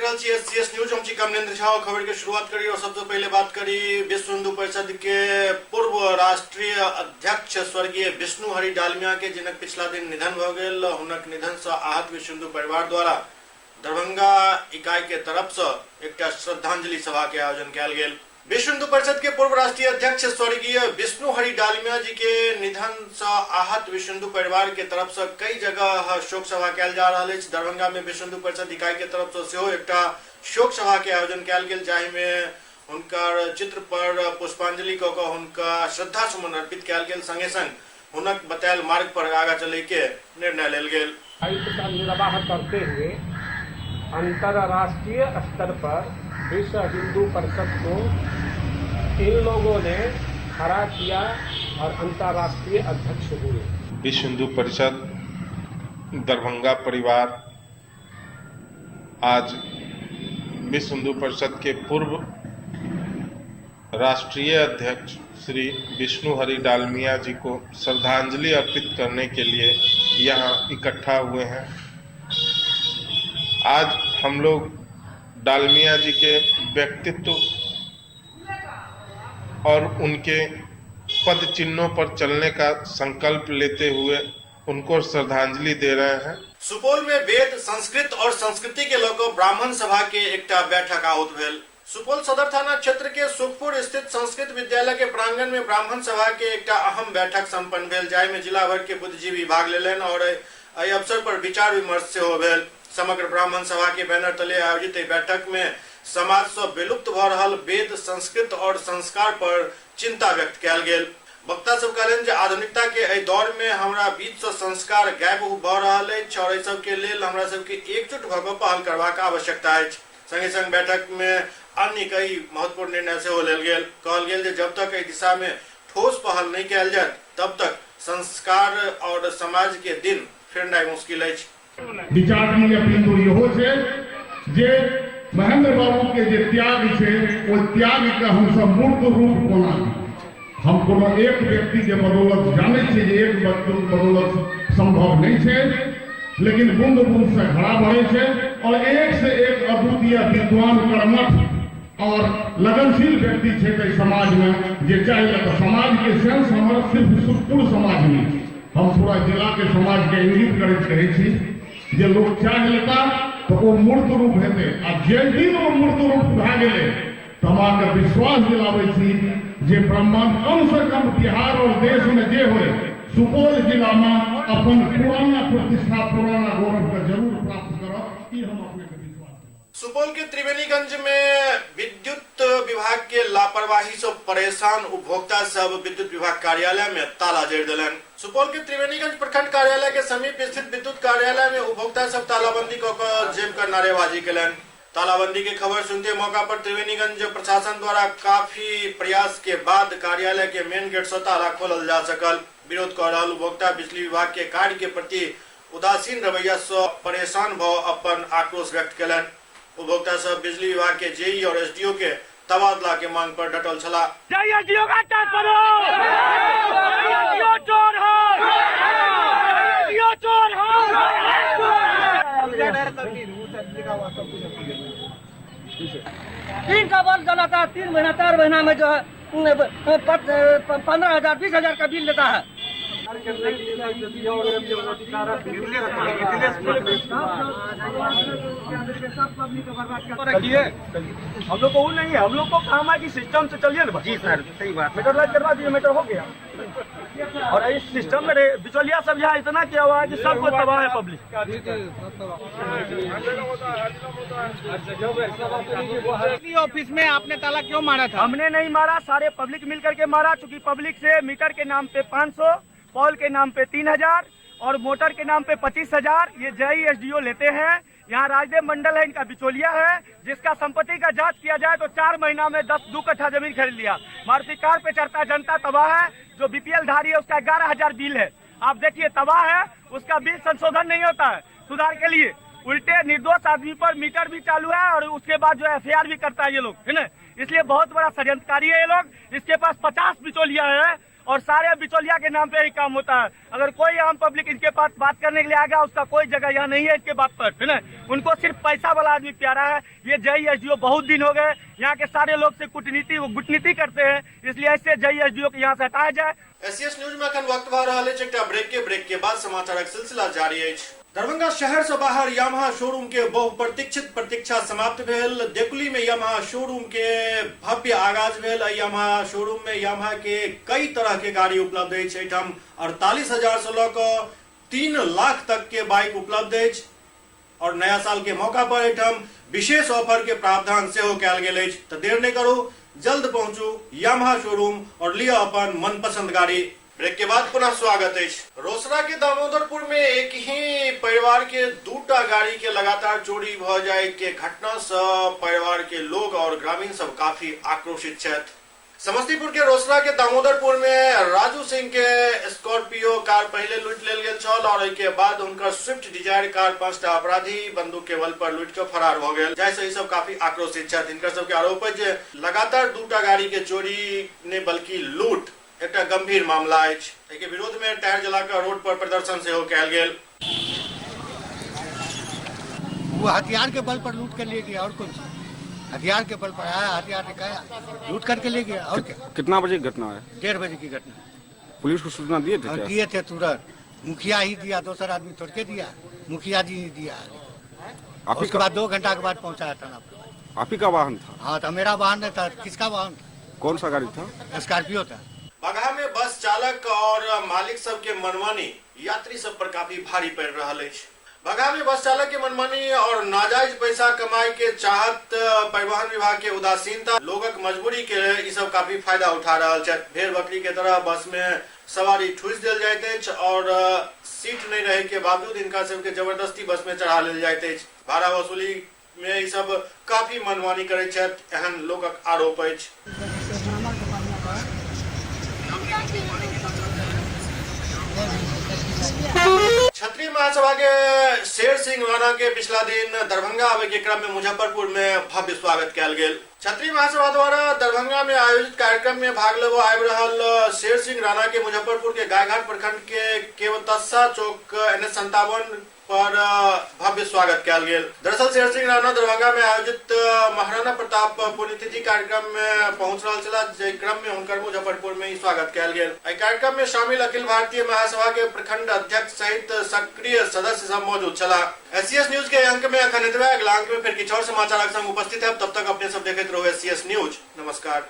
रहल छी SCS news. हम छी कमलेंद्र झा। खबर के शुरुआत करी और सबसे पहले बात करी विश्व हिंदू परिषद के पूर्व राष्ट्रीय अध्यक्ष स्वर्गीय विष्णु हरि डालमिया के, जिनक पिछला दिन निधन भ गेल। हुनक निधन से आहत विश्व हिंदू परिवार द्वारा दरभंगा इकाई के तरफ से एक श्रद्धांजलि सभा के आयोजन किया गेल। विश्व हिंदू परिषद के पूर्व राष्ट्रीय अध्यक्ष स्वर्गीय विष्णु हरि डालमिया जी के निधन से आहत विश्व हिंदू परिवार के तरफ से कई जगह शोक सभा किया जा रहा है। दरभंगा में विश्व हिंदू परिषद इकाई के तरफ से एक शोक सभा के आयोजन किया गेल, जाहि में उनकर चित्र पर पुष्पांजलि क के उनका श्रद्धा सुमन अर्पित किया गेल। संगे संग उनक बतायल मार्ग पर आगा चले के निर्णय लेल गेल। का निर्वाह करते हुए अंतर्राष्ट्रीय स्तर पर विश्व हिंदू परिषद को इन लोगों ने खड़ा किया और अंतर्राष्ट्रीय अध्यक्ष हुए। विश्व हिंदू परिषद दरभंगा परिवार आज विश्व हिंदू परिषद के पूर्व राष्ट्रीय अध्यक्ष श्री विष्णु हरि डालमिया जी को श्रद्धांजलि अर्पित करने के लिए यहाँ इकट्ठा हुए हैं। आज हम लोग डालमिया जी के व्यक्तित्व और उनके पद चिन्हों पर चलने का संकल्प लेते हुए उनको श्रद्धांजलि दे रहे हैं। सुपौल में वेद, संस्कृत और संस्कृति के लोगों ब्राह्मण सभा के एक बैठक आहुत भेल। सुपौल सदर थाना क्षेत्र के सुखपुर स्थित संस्कृत विद्यालय के प्रांगण में ब्राह्मण सभा के एक अहम बैठक संपन्न भेल, जाहि में जिला भर के बुद्धिजीवी भाग लेलन और एहि अवसर पर विचार विमर्श सेहो भेल। समग्र ब्राह्मण सभा के बैनर तले आयोजित बैठक में समाज से विलुप्त भ रहल वेद, संस्कृत और संस्कार पर चिंता व्यक्त कयल गेल। वक्ता सब कहलन जे आधुनिकता के एहि दौर में हमरा बीच से संस्कार गायब भ रहल अछि और एहि सब के लेल हमरा सब के एकजुट भ के पहल करबाक आवश्यकता अछि। संगे संग बैठक में अन्य कई महत्वपूर्ण निर्णय सेहो लेल गेल। कहल गेल जे जब तक एहि दिशा में ठोस पहल नहीं कयल जाय तब तक संस्कार और समाज के दिन फेरनाइ मुश्किल अछि। विचारनी अपील तो इहो छै जे महेंद्र बाबू के जे त्याग छै ओ त्याग के हम सब मूर्त रूप कोना हम कोनो एक व्यक्ति के बदौलत जाने छियै जे एक व्यक्ति के बदौलत संभव नहीं छै, लेकिन बूंद बूंद से घड़ा बढ़े छै और एक से एक अद्वितीय विद्वान, कर्मठ और लगनशील व्यक्ति छै समाज में जे चाहे तो समाज के सेंस हमर सिर्फ सुखपुर समाज में हम पूरा जिला के समाज के इंगित करैत कहै छी जे लोग चाह लेता तो वो मूर्त रूप हेते आ जे दिन वो मूर्त रूप भए गेलै तो हमरा विश्वास दिलाबै छी जे ब्रह्मांड कम से कम बिहार और देश में जे होय सुपौल जिला में अपन पुराना प्रतिष्ठा, पुराना गौरव का जरूर प्राप्त करब। ई हम अपने के विश्वास। सुपौल के त्रिवेणीगंज में विद्युत विभाग के लापरवाही से परेशान उपभोक्ता सब विद्युत विभाग कार्यालय में ताला जड़ दिलन। सुपौल के त्रिवेणीगंज प्रखंड कार्यालय के समीप स्थित विद्युत कार्यालय में उपभोक्ता सब तालाबंदी कर जेब कर नारेबाजी कलन। तालाबंदी की खबर सुनते मौका पर त्रिवेणीगंज प्रशासन द्वारा काफी प्रयास के बाद कार्यालय के मेन गेट से ताला खोलल जा सकल। विरोध कर रहा उपभोक्ता बिजली विभाग के कार्य के प्रति उदासीन रवैया से परेशान भ अपन आक्रोश व्यक्त कलन। उपभोक्ता सब बिजली विभाग के जेई और एसडीओ के तबादला के मांग पर डटल छला। तीन का बल्ब जलाता है, 3 महीना 4 महीना में जो है 15,000 20,000 का बिल लेता है। चलिए हम लोग को वो नहीं है, हम लोग को काम है कि सिस्टम से चलिए ना। जी सर, सही बात। मीटर लाइट करवा दीजिए, मीटर हो गया। और इस सिस्टम में बिचौलिया सब यहाँ इतना किया हुआ है कि सबको तबाह है पब्लिक। ऑफिस में आपने ताला क्यों मारा था? हमने नहीं मारा, सारे पब्लिक मिल करके मारा। चूंकि पब्लिक से मीटर के नाम पे 500, पॉल के नाम पे 3,000 और मोटर के नाम पे 25,000 ये जेई एसडीओ लेते हैं। यहाँ राजदेव मंडल है, इनका बिचौलिया है, जिसका संपत्ति का जांच किया जाए तो 4 महीना में 2 कट्ठा जमीन खरीद लिया। मारुति कार पे चढ़ता जनता तबाह है। जो बीपीएल धारी है उसका 11,000 बिल है। आप देखिए तबाह है, उसका बिल संशोधन नहीं होता है सुधार के लिए। उल्टे निर्दोष आदमी पर मीटर भी चालू है और उसके बाद जो एफआईआर भी करता है ये लोग, है ना। इसलिए बहुत बड़ा षड्यंत्रकारी है ये लोग। इसके पास 50 बिचौलिया है और सारे बिचौलिया के नाम पे ही काम होता है। अगर कोई आम पब्लिक इनके पास बात करने के लिए आ गया, उसका कोई जगह यहाँ नहीं है इनके बात पर, है ना। उनको सिर्फ पैसा वाला आदमी प्यारा है। ये जय एसडीओ बहुत दिन हो गए यहाँ के सारे लोग से कूटनीति करते हैं, इसलिए ऐसे जय एसडीओ को यहाँ से हटाया जाए। एससीएस न्यूज में अखन वक्त भऽ रहल अछि एकटा ब्रेक के बाद समाचारक सिलसिला जारी अछि। दरभंगा शहर से बाहर यामाहा शोरूम के बहुप्रतीक्षित प्रतीक्षा समाप्त भेल। डेकुली में यामाहा शोरूम के भव्य आगाज भेल। यामाहा शोरूम में यामाहा के कई तरह के गाड़ी उपलब्ध अछि। एहिठाम 48,000 से लऽ कऽ 3 लाख तक के बाइक उपलब्ध अछि और नया साल के मौका पर एहिठाम विशेष ऑफर के प्रावधान सेहो कयल गेल अछि। तऽ देर नहि करू, जल्द पहुंचू यामाहा शोरूम और लिया अपन मनपसंद गाड़ी। ब्रेक के बाद पुनः स्वागत है। रोसड़ा के दामोदरपुर में एक ही परिवार के 2टा गाड़ी के लगातार चोरी भ जाय के घटना से परिवार के लोग और ग्रामीण सब काफी आक्रोशित छथि। समस्तीपुर के रोसड़ा के दामोदरपुर में राजू सिंह के स्कॉर्पियो कार पहले लूट लेल गेल छल और के बाद उनकर स्विफ्ट डिजायर कार 5टा अपराधी बंदूक के बल पर लूट के फरार भ गेल। जैसे ही सब काफी आक्रोशित छथि। इनकर सबके आरोप है जे लगातार 2टा गाड़ी के चोरी ने बल्कि लूट एक गंभीर मामला अछि। एके विरोध में टायर जलाकर रोड पर प्रदर्शन सेहो कयल गेल। वो हथियार के बल पर लूट कर ले गया और कुछ हथियार के बल पर आया, हथियार दिखाया, लूट करके ले गया और क्या। कितना बजे की घटना है? 1:30 बजे की घटना। पुलिस को सूचना दिए थे क्या? दिए थे तुरंत। मुखिया ही दिया, दूसरा आदमी थोड़ के दिया, मुखिया जी ही दिया। उसके बाद 2 घंटा के बाद पहुंचाया थाना पर। आप ही का वाहन था? हाँ, तो मेरा वाहन नहीं था। किसका वाहन था? कौन सा गाड़ी था? स्कॉर्पियो था। बगहा में बस चालक और मालिक सब के मनमानी यात्री सब पर काफी भारी पड़ रहा है। बगहा में बस चालक के मनमानी और नाजायज पैसा कमाई के चाहत, परिवहन विभाग के उदासीनता, लोगक मजबूरी के ई सब काफी फायदा उठा रहा है। भेड़ बकरी के तरह बस में सवारी ठूस दिल जाइत अछि और सीट नहीं रहे के बावजूद इनका सबके जबरदस्ती बस में चढ़ा लेल जाइत अछि। भाड़ा वसूली में ई सब काफी मनमानी करैत छथि, एहन लोगक आरोप अछि। क्षत्रिय महासभा के शेर सिंह राणा के पिछला दिन दरभंगा आवे के क्रम में मुजफ्फरपुर में भव्य स्वागत कयल गेल। क्षत्रिय महासभा द्वारा दरभंगा में आयोजित कार्यक्रम में भाग लेबो आबि रहल शेर सिंह राणा के मुजफ्फरपुर के गायघाट प्रखंड के केवतस्सा चौक NH57 पर भव्य स्वागत कयल गेल। दरअसल शेर सिंह राणा दरभंगा में आयोजित महाराणा प्रताप पुण्यतिथि कार्यक्रम में पहुंच रहल छला, जे क्रम में हुनकर मुजफ्फरपुर में ही स्वागत कयल गेल। एहि कार्यक्रम में शामिल अखिल भारतीय महासभा के प्रखंड अध्यक्ष सहित सक्रिय सदस्य सब मौजूद छला। एससीएस न्यूज के अंक में अखन एतबे, अगला अंक में फिर किछु और समाचारक संग उपस्थित है। तब तक अपने सब देखैत रहू एससीएस न्यूज। नमस्कार।